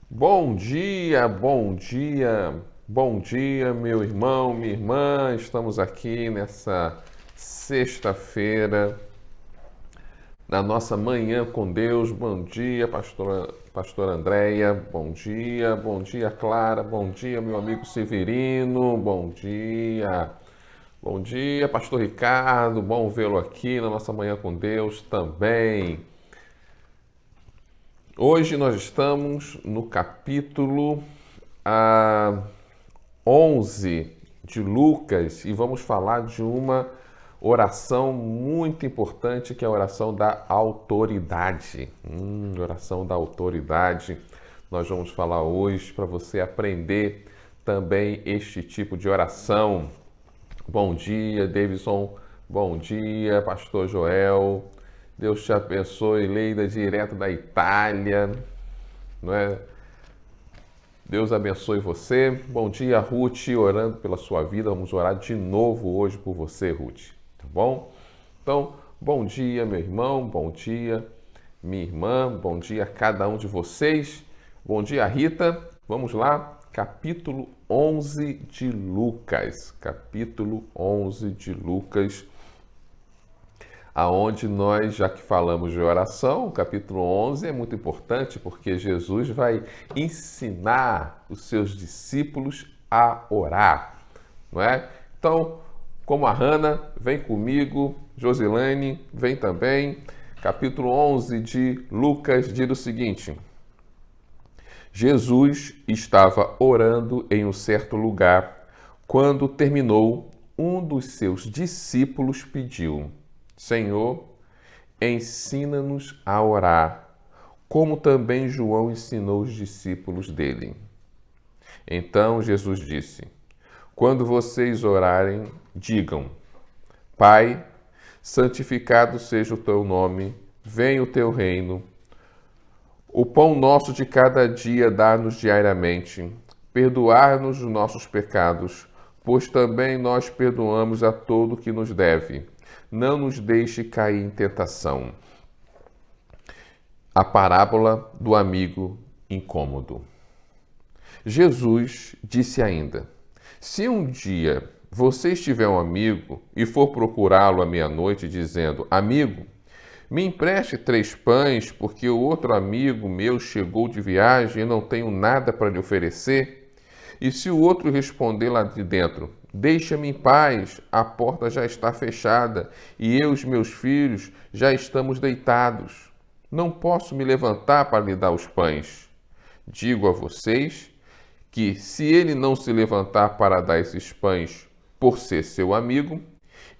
Bom dia, bom dia, bom dia, meu irmão, minha irmã. Estamos aqui nessa sexta-feira, na nossa manhã com Deus. Bom dia, pastora Andréia. Bom dia, Clara. Bom dia, meu amigo Severino. Bom dia, pastor Ricardo. Bom vê-lo aqui na nossa manhã com Deus também. Hoje nós estamos no capítulo 11 de Lucas e vamos falar de uma oração muito importante que é a oração da autoridade. Oração da autoridade. Nós vamos falar hoje para você aprender também este tipo de oração. Bom dia, Davidson. Bom dia, pastor Joel. Deus te abençoe, Leida, direto da Itália, não é? Deus abençoe você. Bom dia, Ruth, orando pela sua vida. Vamos orar de novo hoje por você, Ruth, tá bom? Então, bom dia, meu irmão, bom dia, minha irmã, bom dia a cada um de vocês. Bom dia, Rita. Vamos lá, capítulo 11 de Lucas. Capítulo 11 de Lucas. Aonde nós, já que falamos de oração, o capítulo 11 é muito importante porque Jesus vai ensinar os seus discípulos a orar, não é? Então, como a Hannah, vem comigo, Josilane, vem também. Capítulo 11 de Lucas diz o seguinte: Jesus estava orando em um certo lugar. Quando terminou, um dos seus discípulos pediu: Senhor, ensina-nos a orar, como também João ensinou os discípulos dele. Então Jesus disse: Quando vocês orarem, digam: Pai, santificado seja o teu nome, venha o teu reino. O pão nosso de cada dia dá-nos diariamente. Perdoar-nos os nossos pecados, pois também nós perdoamos a todo o que nos deve. Não nos deixe cair em tentação. A parábola do amigo incômodo. Jesus disse ainda: Se um dia você tiver um amigo e for procurá-lo à meia-noite, dizendo: Amigo, me empreste 3 pães, porque o outro amigo meu chegou de viagem e não tenho nada para lhe oferecer. E se o outro responder lá de dentro: Deixa-me em paz, a porta já está fechada e eu e os meus filhos já estamos deitados. Não posso me levantar para lhe dar os pães. Digo a vocês que, se ele não se levantar para dar esses pães por ser seu amigo,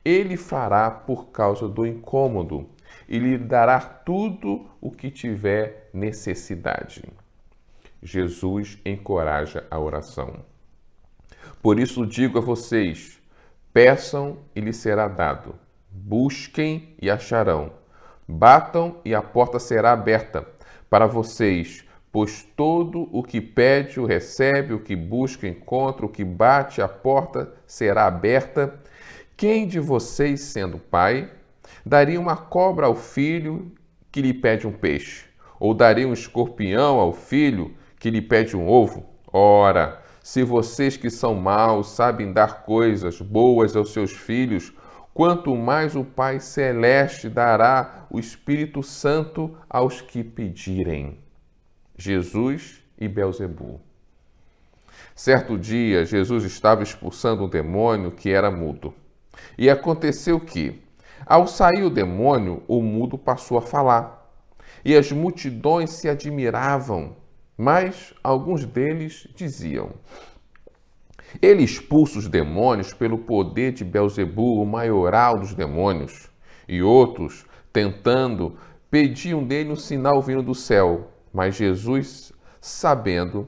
ele fará por causa do incômodo e lhe dará tudo o que tiver necessidade. Jesus encoraja a oração. Por isso digo a vocês: peçam e lhes será dado, busquem e acharão, batam e a porta será aberta para vocês, pois todo o que pede o recebe, o que busca encontra, o que bate a porta será aberta. Quem de vocês, sendo pai, daria uma cobra ao filho que lhe pede um peixe? Ou daria um escorpião ao filho que lhe pede um ovo? Ora, se vocês que são maus sabem dar coisas boas aos seus filhos, quanto mais o Pai Celeste dará o Espírito Santo aos que pedirem. Jesus e Belzebu. Certo dia, Jesus estava expulsando um demônio que era mudo. E aconteceu que, ao sair o demônio, o mudo passou a falar. E as multidões se admiravam, mas alguns deles diziam: Ele expulsa os demônios pelo poder de Belzebu, o maioral dos demônios. E outros, tentando, pediam dele um sinal vindo do céu. Mas Jesus, sabendo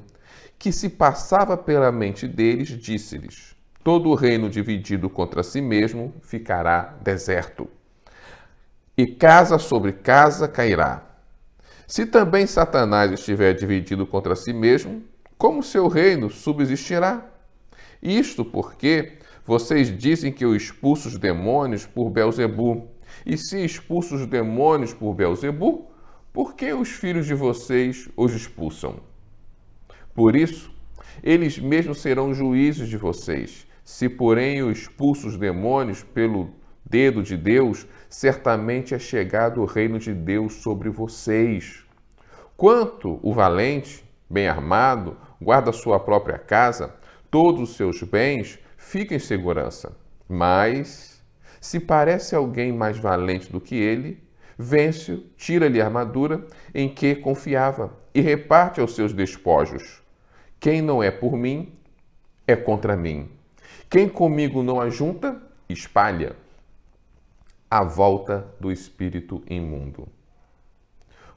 que se passava pela mente deles, disse-lhes: Todo reino dividido contra si mesmo ficará deserto, e casa sobre casa cairá. Se também Satanás estiver dividido contra si mesmo, como seu reino subsistirá? Isto porque vocês dizem que eu expulso os demônios por Belzebu. E se expulso os demônios por Belzebu, por que os filhos de vocês os expulsam? Por isso, eles mesmos serão juízes de vocês. Se, porém, eu expulso os demônios pelo dedo de Deus, certamente é chegado o reino de Deus sobre vocês. Quanto o valente, bem armado, guarda sua própria casa, todos os seus bens, fica em segurança. Mas, se parece alguém mais valente do que ele, vence-o, tira-lhe a armadura em que confiava e reparte aos seus despojos. Quem não é por mim, é contra mim. Quem comigo não ajunta, espalha. A volta do espírito imundo.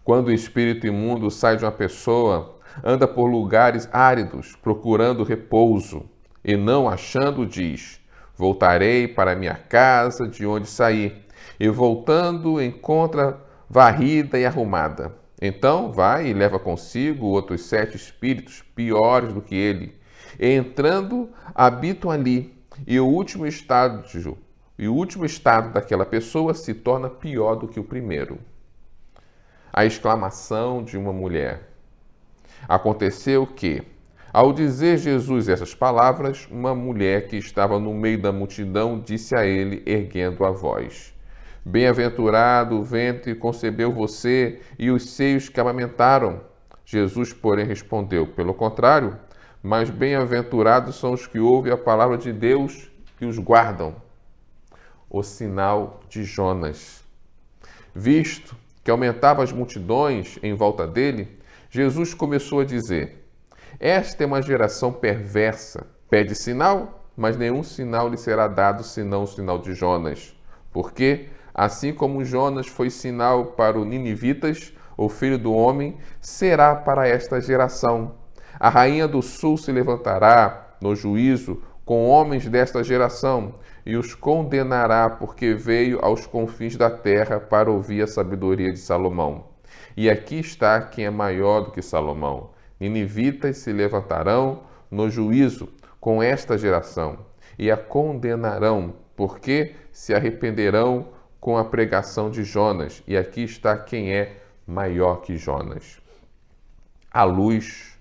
Quando o espírito imundo sai de uma pessoa, anda por lugares áridos, procurando repouso, e não achando, diz: voltarei para minha casa de onde saí, e voltando encontra varrida e arrumada. Então vai e leva consigo outros 7 espíritos piores do que ele, e entrando habitam ali, e o último estágio daquela pessoa se torna pior do que o primeiro. A exclamação de uma mulher. Aconteceu que, ao dizer Jesus essas palavras, uma mulher que estava no meio da multidão disse a ele, erguendo a voz: Bem-aventurado o ventre que concebeu você e os seios que amamentaram. Jesus, porém, respondeu: Pelo contrário, mas bem-aventurados são os que ouvem a palavra de Deus e os guardam. O sinal de Jonas. Visto que aumentava as multidões em volta dele, Jesus começou a dizer: Esta é uma geração perversa. Pede sinal, mas nenhum sinal lhe será dado senão o sinal de Jonas. Porque, assim como Jonas foi sinal para os ninivitas, o Filho do Homem será para esta geração. A rainha do sul se levantará no juízo com homens desta geração e os condenará, porque veio aos confins da terra para ouvir a sabedoria de Salomão. E aqui está quem é maior do que Salomão. Ninivitas se levantarão no juízo com esta geração e a condenarão, porque se arrependerão com a pregação de Jonas. E aqui está quem é maior que Jonas. A luz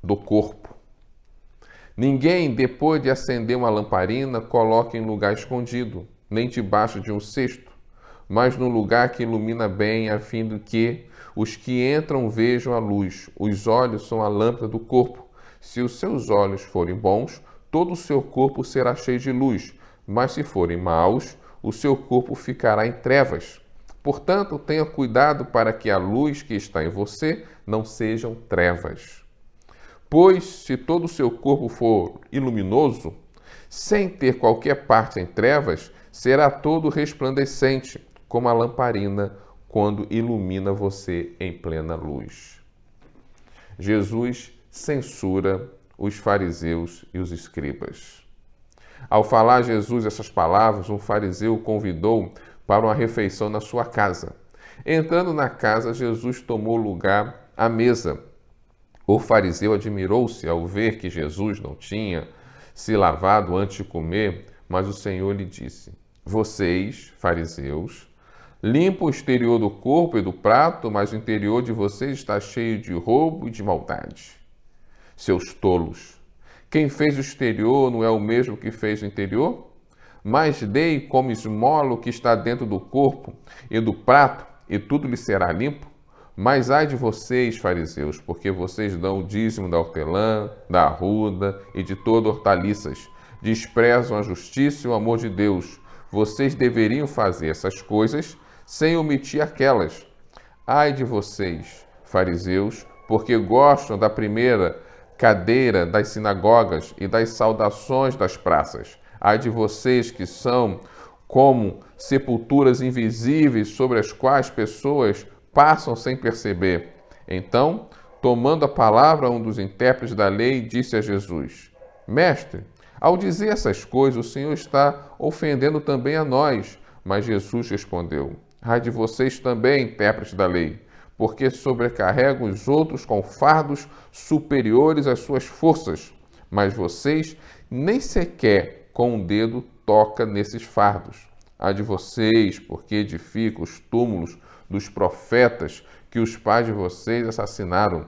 do corpo. Ninguém, depois de acender uma lamparina, coloca em lugar escondido, nem debaixo de um cesto, mas num lugar que ilumina bem, a fim de que os que entram vejam a luz. Os olhos são a lâmpada do corpo. Se os seus olhos forem bons, todo o seu corpo será cheio de luz, mas se forem maus, o seu corpo ficará em trevas. Portanto, tenha cuidado para que a luz que está em você não sejam trevas. Pois, se todo o seu corpo for iluminoso, sem ter qualquer parte em trevas, será todo resplandecente, como a lamparina, quando ilumina você em plena luz. Jesus censura os fariseus e os escribas. Ao falar Jesus essas palavras, um fariseu o convidou para uma refeição na sua casa. Entrando na casa, Jesus tomou lugar à mesa. O fariseu admirou-se ao ver que Jesus não tinha se lavado antes de comer, mas o Senhor lhe disse: Vocês, fariseus, limpam o exterior do corpo e do prato, mas o interior de vocês está cheio de roubo e de maldade. Seus tolos! Quem fez o exterior não é o mesmo que fez o interior? Mas dei como esmola o que está dentro do corpo e do prato, e tudo lhe será limpo. Mas ai de vocês, fariseus, porque vocês dão o dízimo da hortelã, da arruda e de todas hortaliças. Desprezam a justiça e o amor de Deus. Vocês deveriam fazer essas coisas sem omitir aquelas. Ai de vocês, fariseus, porque gostam da primeira cadeira das sinagogas e das saudações das praças. Ai de vocês que são como sepulturas invisíveis sobre as quais pessoas passam sem perceber. Então, tomando a palavra, um dos intérpretes da lei disse a Jesus: Mestre, ao dizer essas coisas, o Senhor está ofendendo também a nós. Mas Jesus respondeu: Ai de vocês também, intérpretes da lei, porque sobrecarregam os outros com fardos superiores às suas forças, mas vocês nem sequer com um dedo toca nesses fardos. Ai de vocês, porque edificam os túmulos dos profetas que os pais de vocês assassinaram.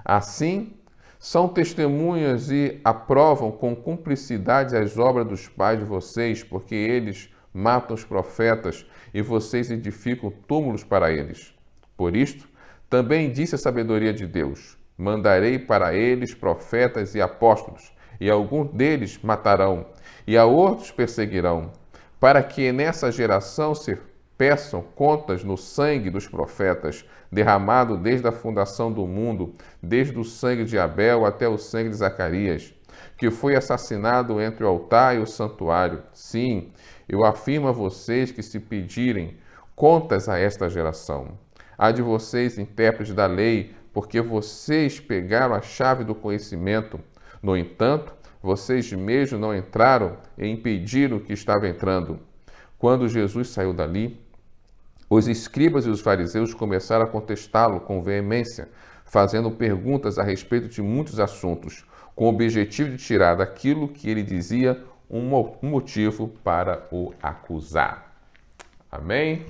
Assim, São testemunhas e aprovam com cumplicidade as obras dos pais de vocês, porque eles matam os profetas e vocês edificam túmulos para eles. Por isto, também disse a sabedoria de Deus: mandarei para eles profetas e apóstolos, e alguns deles matarão, e a outros perseguirão, para que nessa geração se peçam contas no sangue dos profetas, derramado desde a fundação do mundo, desde o sangue de Abel até o sangue de Zacarias, que foi assassinado entre o altar e o santuário. Sim, eu afirmo a vocês que se pedirem contas a esta geração, há de vocês, intérpretes da lei, porque vocês pegaram a chave do conhecimento. No entanto, vocês mesmos não entraram e impediram o que estava entrando. Quando Jesus saiu dali, os escribas e os fariseus começaram a contestá-lo com veemência, fazendo perguntas a respeito de muitos assuntos, com o objetivo de tirar daquilo que ele dizia um motivo para o acusar. Amém?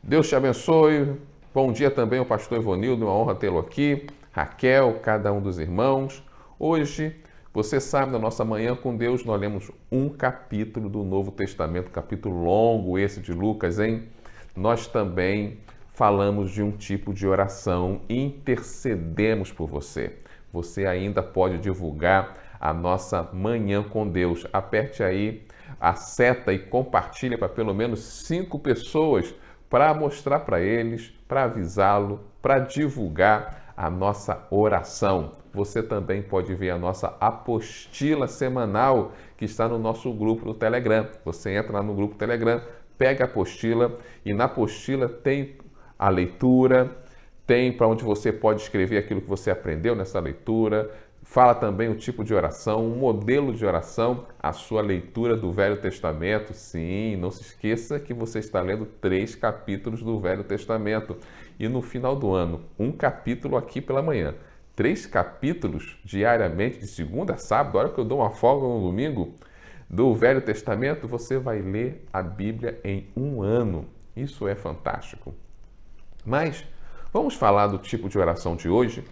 Deus te abençoe. Bom dia também ao pastor Ivonildo, uma honra tê-lo aqui. Raquel, cada um dos irmãos. Hoje, você sabe, na nossa Manhã com Deus, nós lemos um capítulo do Novo Testamento, capítulo longo esse de Lucas, hein? Nós também falamos de um tipo de oração, intercedemos por você. Você ainda pode divulgar a nossa Manhã com Deus. Aperte aí a seta e compartilhe para pelo menos 5 pessoas, para mostrar para eles, para avisá-lo, para divulgar a nossa oração. Você também pode ver a nossa apostila semanal que está no nosso grupo no Telegram. Você entra lá no grupo Telegram, pega a apostila e na apostila tem a leitura, tem para onde você pode escrever aquilo que você aprendeu nessa leitura. Fala também o tipo de oração, um modelo de oração, a sua leitura do Velho Testamento. Sim, não se esqueça que você está lendo 3 capítulos do Velho Testamento. E no final do ano, um capítulo aqui pela manhã. 3 capítulos diariamente, de segunda a sábado, a hora que eu dou uma folga no domingo, do Velho Testamento, você vai ler a Bíblia em um ano. Isso é fantástico. Mas vamos falar do tipo de oração de hoje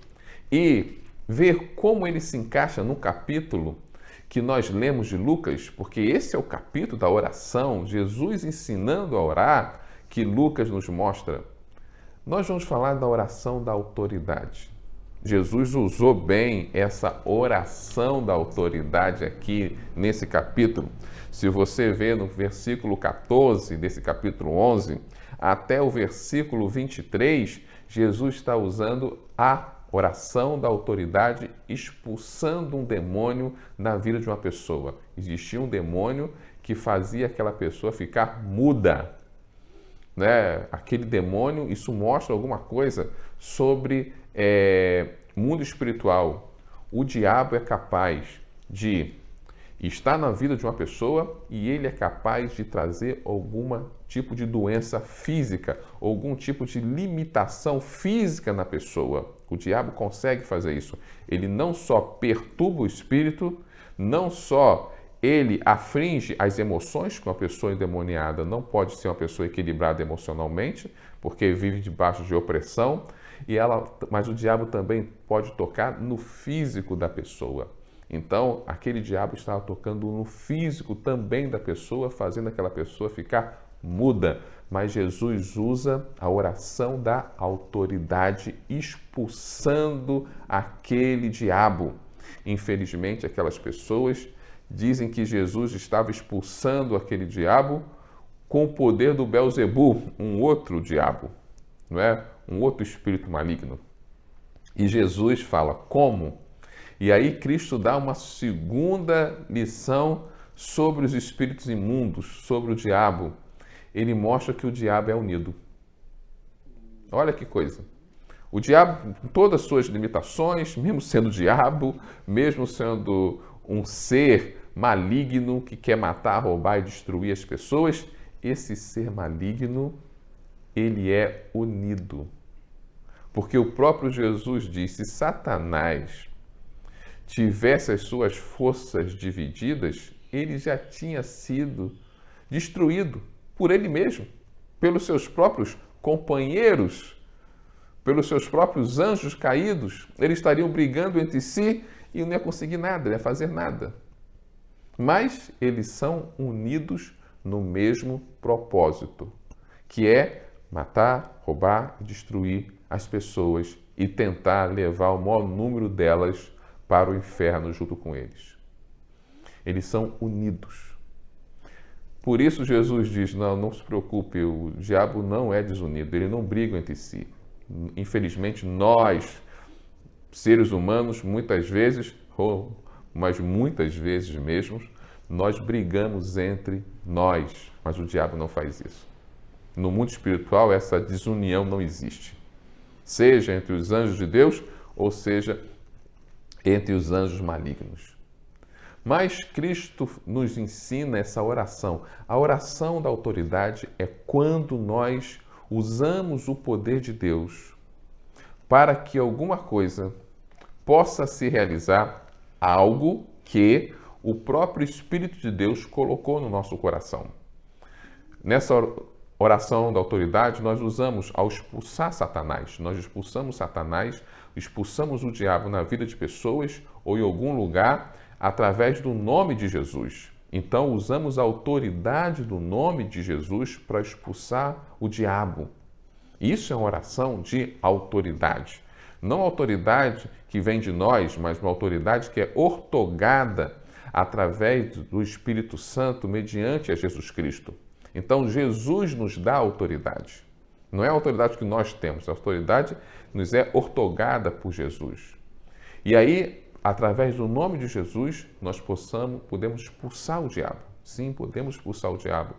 e ver como ele se encaixa no capítulo que nós lemos de Lucas, porque esse é o capítulo da oração, Jesus ensinando a orar, que Lucas nos mostra. Nós vamos falar da oração da autoridade. Jesus usou bem essa oração da autoridade aqui nesse capítulo. Se você vê no versículo 14 desse capítulo 11 até o versículo 23, Jesus está usando a oração da autoridade, expulsando um demônio na vida de uma pessoa. Existia um demônio que fazia aquela pessoa ficar muda, né? Aquele demônio, isso mostra alguma coisa sobre mundo espiritual. O diabo é capaz de estar na vida de uma pessoa e ele é capaz de trazer algum tipo de doença física, algum tipo de limitação física na pessoa. O diabo consegue fazer isso. Ele não só perturba o espírito, não só ele aflige as emoções, que uma pessoa endemoniada não pode ser uma pessoa equilibrada emocionalmente, porque vive debaixo de opressão, mas o diabo também pode tocar no físico da pessoa. Então, aquele diabo estava tocando no físico também da pessoa, fazendo aquela pessoa ficar muda. Mas Jesus usa a oração da autoridade, expulsando aquele diabo. Infelizmente, aquelas pessoas dizem que Jesus estava expulsando aquele diabo com o poder do Belzebu, um outro diabo, não é? Um outro espírito maligno. E Jesus fala como? E aí Cristo dá uma segunda lição sobre os espíritos imundos, sobre o diabo. Ele mostra que o diabo é unido. Olha que coisa. O diabo, com todas as suas limitações, mesmo sendo diabo, mesmo sendo um ser maligno que quer matar, roubar e destruir as pessoas, esse ser maligno, ele é unido. Porque o próprio Jesus disse: se Satanás tivesse as suas forças divididas, ele já tinha sido destruído por ele mesmo, pelos seus próprios companheiros, pelos seus próprios anjos caídos, eles estariam brigando entre si e não ia conseguir nada, não ia fazer nada. Mas eles são unidos no mesmo propósito, que é matar, roubar e destruir as pessoas e tentar levar o maior número delas para o inferno junto com eles. Eles são unidos. Por isso Jesus diz, não se preocupe, o diabo não é desunido, ele não briga entre si. Infelizmente, nós, seres humanos, muitas vezes, mas muitas vezes mesmo, nós brigamos entre nós, mas o diabo não faz isso. No mundo espiritual, essa desunião não existe. Seja entre os anjos de Deus, ou seja, entre os anjos malignos. Mas Cristo nos ensina essa oração. A oração da autoridade é quando nós usamos o poder de Deus para que alguma coisa possa se realizar, algo que o próprio Espírito de Deus colocou no nosso coração. Nessa oração da autoridade, nós usamos ao expulsar Satanás. Nós expulsamos Satanás, expulsamos o diabo na vida de pessoas ou em algum lugar através do nome de Jesus. Então, usamos a autoridade do nome de Jesus para expulsar o diabo. Isso é uma oração de autoridade. Não autoridade que vem de nós, mas uma autoridade que é ortogada através do Espírito Santo mediante a Jesus Cristo. Então, Jesus nos dá autoridade. Não é a autoridade que nós temos, a autoridade nos é ortogada por Jesus. E aí, através do nome de Jesus, nós podemos expulsar o diabo. Sim, podemos expulsar o diabo.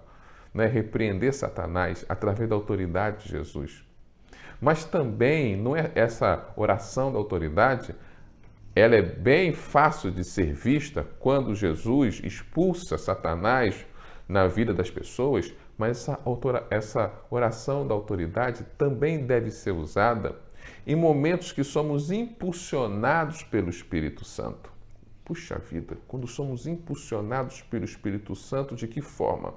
Repreender Satanás através da autoridade de Jesus. Mas também, não é essa oração da autoridade, ela é bem fácil de ser vista quando Jesus expulsa Satanás na vida das pessoas, mas essa oração da autoridade também deve ser usada em momentos que somos impulsionados pelo Espírito Santo. Puxa vida, quando somos impulsionados pelo Espírito Santo, de que forma?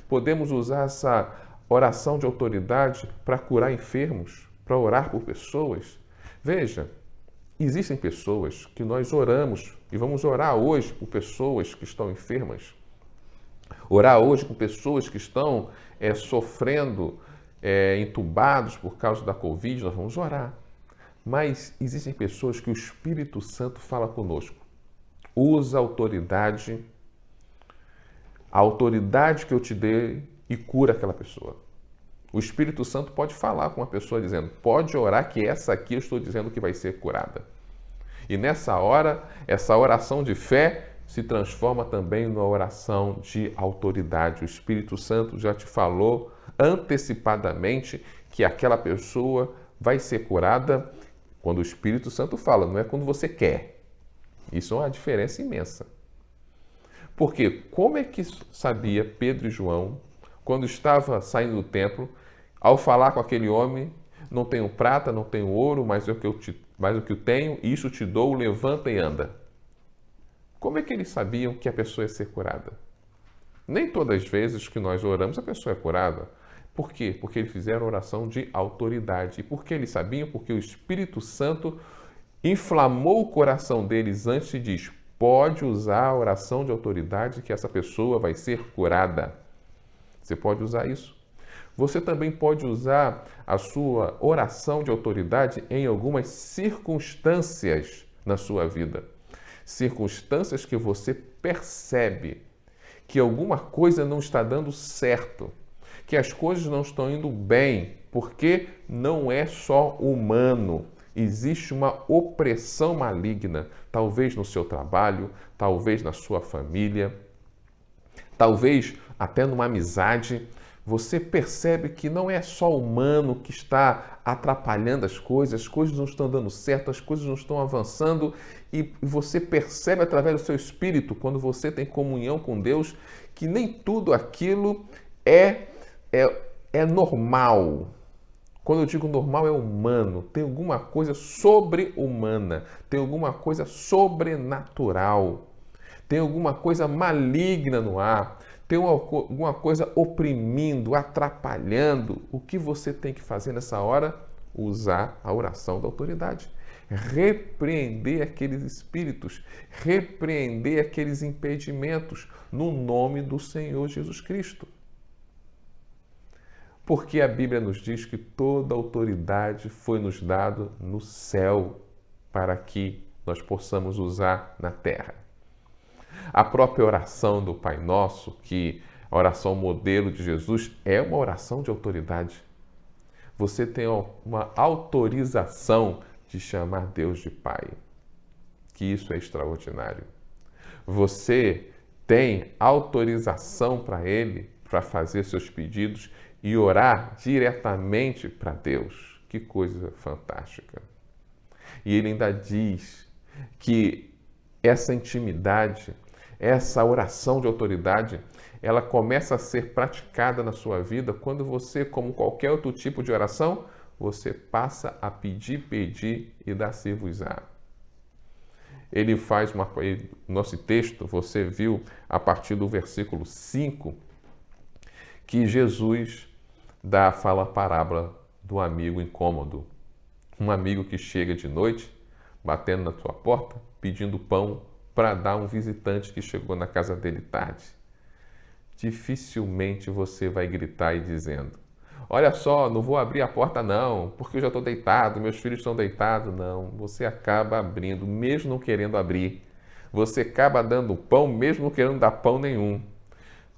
Podemos usar essa oração de autoridade para curar enfermos, para orar por pessoas. Veja, existem pessoas que nós oramos e vamos orar hoje por pessoas que estão enfermas. Orar hoje com pessoas que estão sofrendo, entubados por causa da Covid, nós vamos orar. Mas existem pessoas que o Espírito Santo fala conosco. Usa a autoridade que eu te dei e cura aquela pessoa. O Espírito Santo pode falar com uma pessoa dizendo, pode orar que essa aqui eu estou dizendo que vai ser curada. E nessa hora, essa oração de fé se transforma também numa oração de autoridade. O Espírito Santo já te falou antecipadamente que aquela pessoa vai ser curada quando o Espírito Santo fala, não é quando você quer. Isso é uma diferença imensa. Porque como é que sabia Pedro e João, quando estava saindo do templo, ao falar com aquele homem, não tenho prata, não tenho ouro, mas o que eu tenho, isso te dou, levanta e anda. Como é que eles sabiam que a pessoa ia ser curada? Nem todas as vezes que nós oramos a pessoa é curada. Por quê? Porque eles fizeram oração de autoridade. E por que eles sabiam? Porque o Espírito Santo inflamou o coração deles antes e diz, pode usar a oração de autoridade que essa pessoa vai ser curada. Você pode usar isso. Você também pode usar a sua oração de autoridade em algumas circunstâncias na sua vida. Circunstâncias que você percebe que alguma coisa não está dando certo, que as coisas não estão indo bem, porque não é só humano. Existe uma opressão maligna, talvez no seu trabalho, talvez na sua família, talvez até numa amizade. Você percebe que não é só o humano que está atrapalhando as coisas não estão dando certo, as coisas não estão avançando e você percebe através do seu espírito, quando você tem comunhão com Deus, que nem tudo aquilo é normal. Quando eu digo normal, é humano. Tem alguma coisa sobre-humana, tem alguma coisa sobrenatural, tem alguma coisa maligna no ar, tem alguma coisa oprimindo, atrapalhando. O que você tem que fazer nessa hora? usar a oração da autoridade. Repreender aqueles espíritos, repreender aqueles impedimentos no nome do Senhor Jesus Cristo. Porque a Bíblia nos diz que toda autoridade foi nos dada no céu para que nós possamos usar na terra. A própria oração do Pai Nosso, que a oração modelo de Jesus, é uma oração de autoridade. Você tem uma autorização de chamar Deus de Pai, que isso é extraordinário. Você tem autorização para Ele para fazer seus pedidos e orar diretamente para Deus. Que coisa fantástica. E Ele ainda diz que essa intimidade, essa oração de autoridade, ela começa a ser praticada na sua vida quando você, como qualquer outro tipo de oração, você passa a pedir e dar-se-vos-á. Ele faz nosso texto, você viu a partir do versículo 5, que Jesus fala a parábola do amigo incômodo. Um amigo que chega de noite, batendo na tua porta, pedindo pão para dar a um visitante que chegou na casa dele tarde. Dificilmente você vai gritar e dizendo: olha só, não vou abrir a porta não, porque eu já estou deitado, meus filhos estão deitados. Não, você acaba abrindo, mesmo não querendo abrir. Você acaba dando pão, mesmo não querendo dar pão nenhum.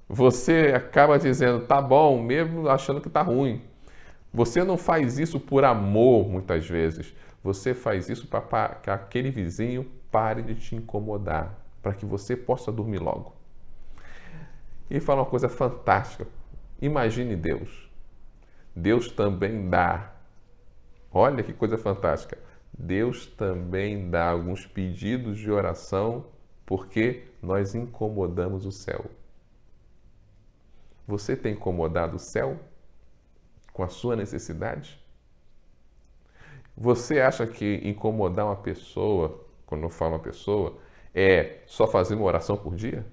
Você acaba dizendo, tá bom, mesmo achando que tá ruim. Você não faz isso por amor, muitas vezes. Você faz isso para que aquele vizinho pare de te incomodar, para que você possa dormir logo. E fala uma coisa fantástica. Imagine Deus. Deus também dá. Olha que coisa fantástica. Deus também dá alguns pedidos de oração porque nós incomodamos o céu. Você tem incomodado o céu com a sua necessidade? Você acha que incomodar uma pessoa, quando eu falo uma pessoa, é só fazer uma oração por dia?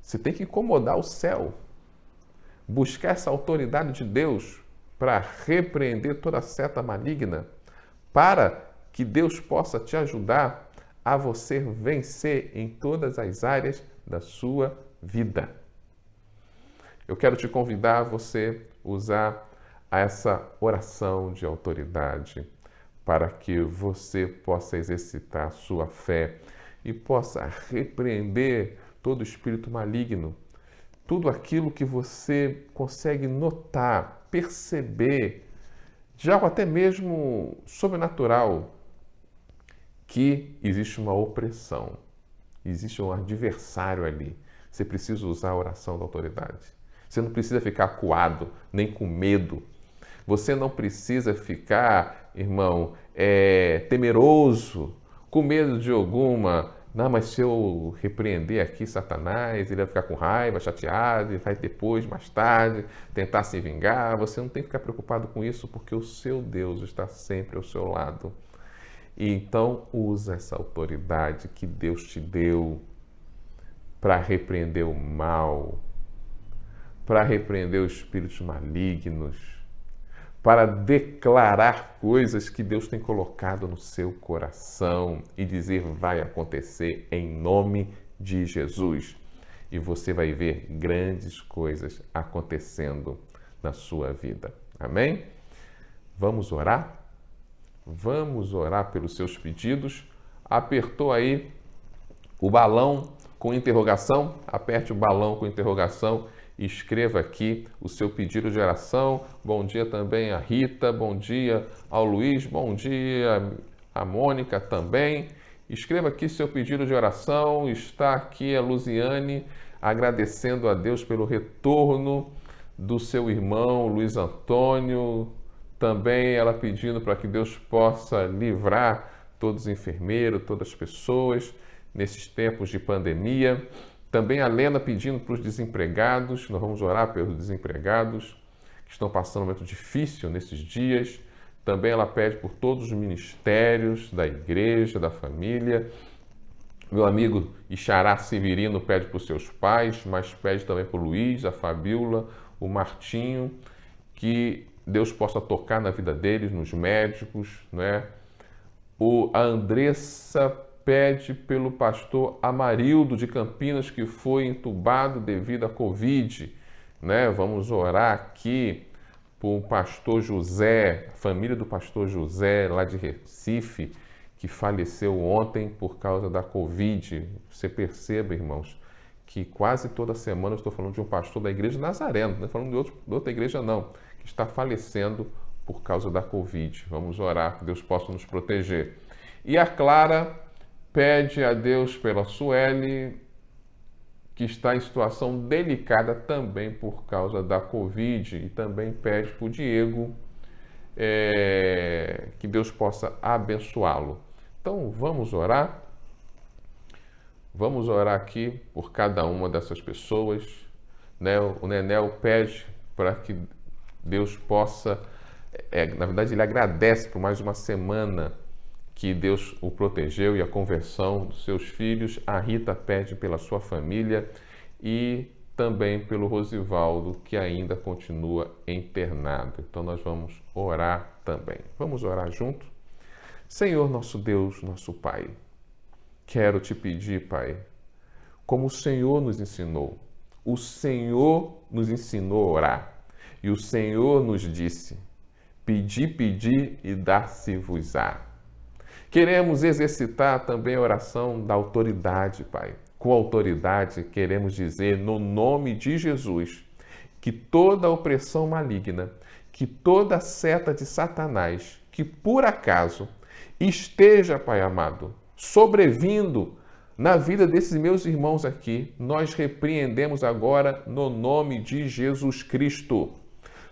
Você tem que incomodar o céu. Buscar essa autoridade de Deus para repreender toda seta maligna, para que Deus possa te ajudar a você vencer em todas as áreas da sua vida. Eu quero te convidar a você usar essa oração de autoridade para que você possa exercitar a sua fé e possa repreender todo espírito maligno, tudo aquilo que você consegue notar, perceber, de algo até mesmo sobrenatural, que existe uma opressão, existe um adversário ali. Você precisa usar a oração da autoridade. Você não precisa ficar acuado, nem com medo. Você não precisa ficar, irmão, temeroso, com medo de alguma... Não, mas se eu repreender aqui Satanás, ele vai ficar com raiva, chateado, e vai depois, mais tarde, tentar se vingar. Você não tem que ficar preocupado com isso, porque o seu Deus está sempre ao seu lado. E então, usa essa autoridade que Deus te deu para repreender o mal, para repreender os espíritos malignos, para declarar coisas que Deus tem colocado no seu coração e dizer vai acontecer em nome de Jesus. E você vai ver grandes coisas acontecendo na sua vida. Amém? Vamos orar? Vamos orar pelos seus pedidos. Apertou aí o balão com interrogação? Aperte o balão com interrogação. Escreva aqui o seu pedido de oração. Bom dia também a Rita, bom dia ao Luiz, bom dia a Mônica também. Escreva aqui seu pedido de oração. Está aqui a Luziane agradecendo a Deus pelo retorno do seu irmão Luiz Antônio. Também ela pedindo para que Deus possa livrar todos os enfermeiros, todas as pessoas nesses tempos de pandemia. Também a Lena pedindo para os desempregados, nós vamos orar pelos desempregados que estão passando um momento difícil nesses dias. Também ela pede por todos os ministérios da igreja, da família. Meu amigo Ixará Severino pede para os seus pais, mas pede também para o Luiz, a Fabíola, o Martinho, que Deus possa tocar na vida deles, nos médicos, né? A Andressa pede pelo pastor Amarildo de Campinas, que foi entubado devido à Covid, né? Vamos orar aqui por o pastor José, a família do pastor José, lá de Recife, que faleceu ontem por causa da Covid. Você perceba, irmãos, que quase toda semana eu estou falando de um pastor da igreja Nazareno, não estou falando de outra igreja não, que está falecendo por causa da Covid. Vamos orar que Deus possa nos proteger. E a Clara pede a Deus pela Sueli, que está em situação delicada também por causa da Covid, e também pede para o Diego que Deus possa abençoá-lo. Então vamos orar? Vamos orar aqui por cada uma dessas pessoas, né? O Nenel pede para que Deus possa, na verdade ele agradece por mais uma semana que Deus o protegeu e a conversão dos seus filhos. A Rita pede pela sua família e também pelo Rosivaldo, que ainda continua internado. Então nós vamos orar também. Vamos orar junto? Senhor, nosso Deus, nosso Pai, quero te pedir, Pai, como o Senhor nos ensinou. O Senhor nos ensinou a orar. E o Senhor nos disse: pedi, pedi e dar-se-vos-á. Queremos exercitar também a oração da autoridade, Pai. Com autoridade, queremos dizer, no nome de Jesus, que toda opressão maligna, que toda seta de Satanás, que por acaso esteja, Pai amado, sobrevindo na vida desses meus irmãos aqui, nós repreendemos agora no nome de Jesus Cristo.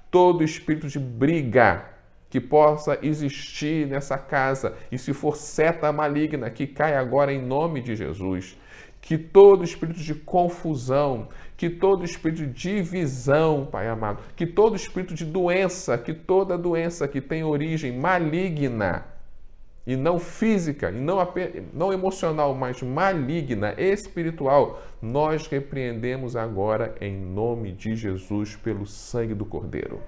Todo espírito de briga que possa existir nessa casa, e se for seta maligna, que cai agora em nome de Jesus. Que todo espírito de confusão, que todo espírito de divisão, Pai amado, que todo espírito de doença, que toda doença que tem origem maligna, e não física, e não emocional, mas maligna, espiritual, nós repreendemos agora em nome de Jesus pelo sangue do Cordeiro.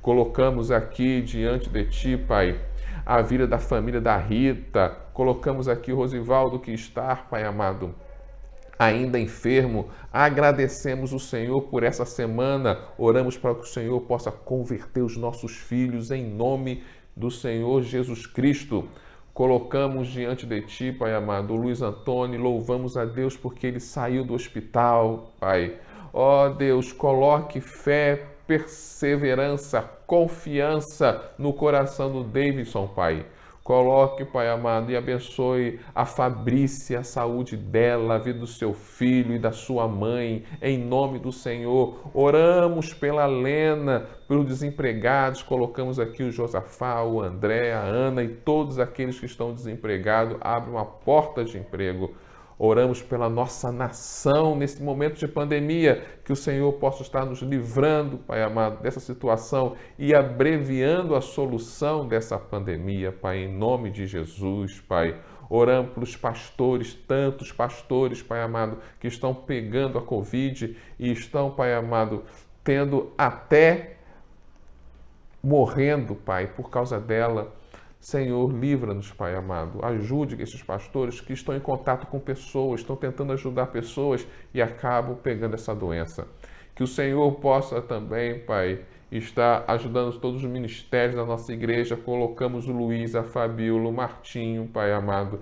Colocamos aqui diante de Ti, Pai, a vida da família da Rita, colocamos aqui o Rosivaldo que está, Pai amado, ainda enfermo. Agradecemos o Senhor por essa semana, oramos para que o Senhor possa converter os nossos filhos em nome do Senhor Jesus Cristo. Colocamos diante de Ti, Pai amado, o Luiz Antônio, louvamos a Deus porque ele saiu do hospital, Pai. Ó Deus, coloque fé, perseverança, confiança no coração do Davidson, Pai. Coloque, Pai amado, e abençoe a Fabrícia, a saúde dela, a vida do seu filho e da sua mãe, em nome do Senhor. Oramos pela Lena, pelos desempregados, colocamos aqui o Josafá, o André, a Ana e todos aqueles que estão desempregados. Abre uma porta de emprego. Oramos pela nossa nação nesse momento de pandemia, que o Senhor possa estar nos livrando, Pai amado, dessa situação e abreviando a solução dessa pandemia, Pai, em nome de Jesus, Pai. Oramos pelos pastores, tantos pastores, Pai amado, que estão pegando a Covid e estão, Pai amado, tendo até morrendo, Pai, por causa dela. Senhor, livra-nos, Pai amado. Ajude esses pastores que estão em contato com pessoas, estão tentando ajudar pessoas e acabam pegando essa doença. Que o Senhor possa também, Pai, estar ajudando todos os ministérios da nossa igreja. Colocamos o Luiz, a Fabíola, o Martinho, Pai amado,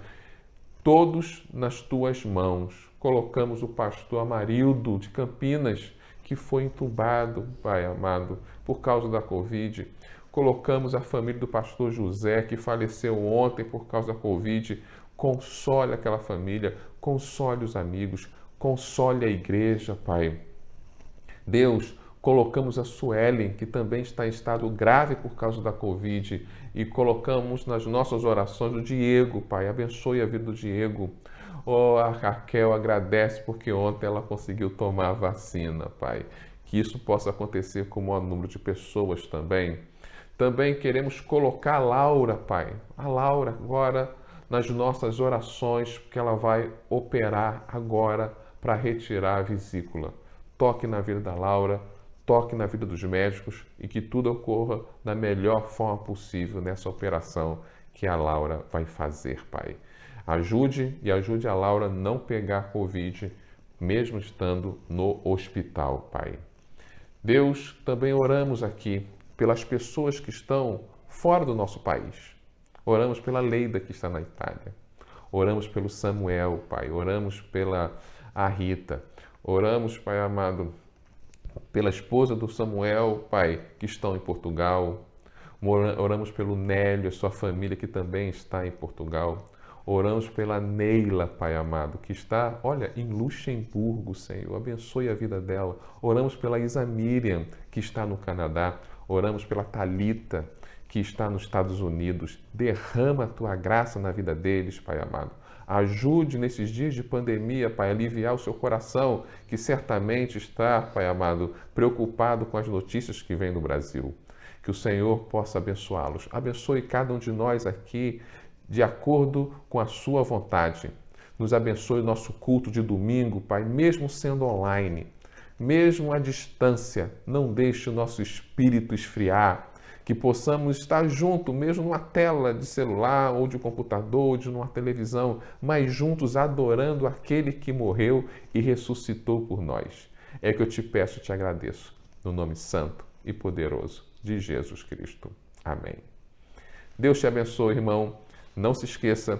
todos nas Tuas mãos. Colocamos o pastor Amarildo de Campinas, que foi entubado, Pai amado, por causa da Covid. Colocamos a família do pastor José, que faleceu ontem por causa da Covid. Console aquela família, console os amigos, console a igreja, Pai. Deus, colocamos a Suelen, que também está em estado grave por causa da Covid, e colocamos nas nossas orações o Diego, Pai. Abençoe a vida do Diego. Oh, a Raquel agradece porque ontem ela conseguiu tomar a vacina, Pai. Que isso possa acontecer com o maior número de pessoas também. Também queremos colocar a Laura, Pai. A Laura agora nas nossas orações, porque ela vai operar agora para retirar a vesícula. Toque na vida da Laura, toque na vida dos médicos e que tudo ocorra da melhor forma possível nessa operação que a Laura vai fazer, Pai. Ajude a Laura a não pegar Covid, mesmo estando no hospital, Pai. Deus, também oramos aqui pelas pessoas que estão fora do nosso país. Oramos pela Leida, que está na Itália. Oramos pelo Samuel, Pai. Oramos pela Rita. Oramos, Pai amado, pela esposa do Samuel, Pai, que estão em Portugal. Oramos pelo Nélio, a sua família, que também está em Portugal. Oramos pela Neila, Pai amado, que está, olha, em Luxemburgo, Senhor. Abençoe a vida dela. Oramos pela Isa Miriam, que está no Canadá. Oramos pela Thalita, que está nos Estados Unidos. Derrama a tua graça na vida deles, Pai amado. Ajude nesses dias de pandemia, Pai, a aliviar o seu coração, que certamente está, Pai amado, preocupado com as notícias que vêm do Brasil. Que o Senhor possa abençoá-los. Abençoe cada um de nós aqui, de acordo com a sua vontade. Nos abençoe o nosso culto de domingo, Pai, mesmo sendo online, mesmo à distância. Não deixe o nosso espírito esfriar, que possamos estar juntos, mesmo numa tela de celular ou de computador, ou de uma televisão, mas juntos adorando aquele que morreu e ressuscitou por nós. É que eu te peço e te agradeço, no nome santo e poderoso de Jesus Cristo. Amém. Deus te abençoe, irmão. Não se esqueça,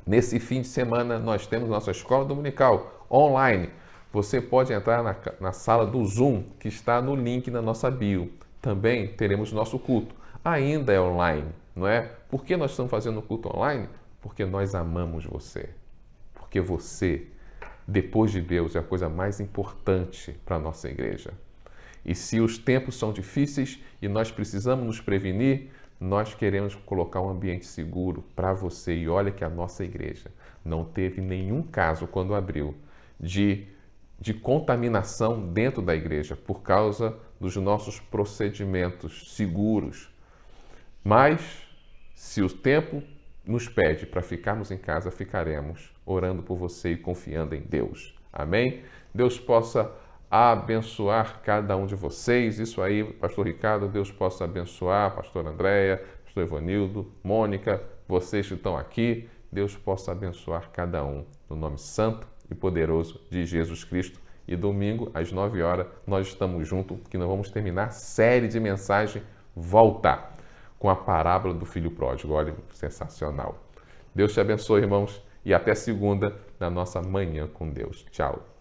nesse fim de semana nós temos nossa escola dominical online. Você pode entrar na sala do Zoom, que está no link na nossa bio. Também teremos nosso culto. Ainda é online, não é? Por que nós estamos fazendo o culto online? Porque nós amamos você. Porque você, depois de Deus, é a coisa mais importante para a nossa igreja. E se os tempos são difíceis e nós precisamos nos prevenir, nós queremos colocar um ambiente seguro para você. E olha que a nossa igreja não teve nenhum caso, quando abriu, de contaminação dentro da igreja por causa dos nossos procedimentos seguros. Mas, se o tempo nos pede para ficarmos em casa, ficaremos orando por você e confiando em Deus. Amém? Deus possa abençoar cada um de vocês. Isso aí, pastor Ricardo, Deus possa abençoar, pastor Andréia, pastor Ivanildo, Mônica, vocês que estão aqui, Deus possa abençoar cada um, no nome santo e poderoso de Jesus Cristo. E domingo, às 9 horas, nós estamos juntos, que nós vamos terminar a série de mensagem Voltar, com a parábola do filho pródigo. Olha, sensacional. Deus te abençoe, irmãos, e até segunda, na nossa Manhã com Deus. Tchau.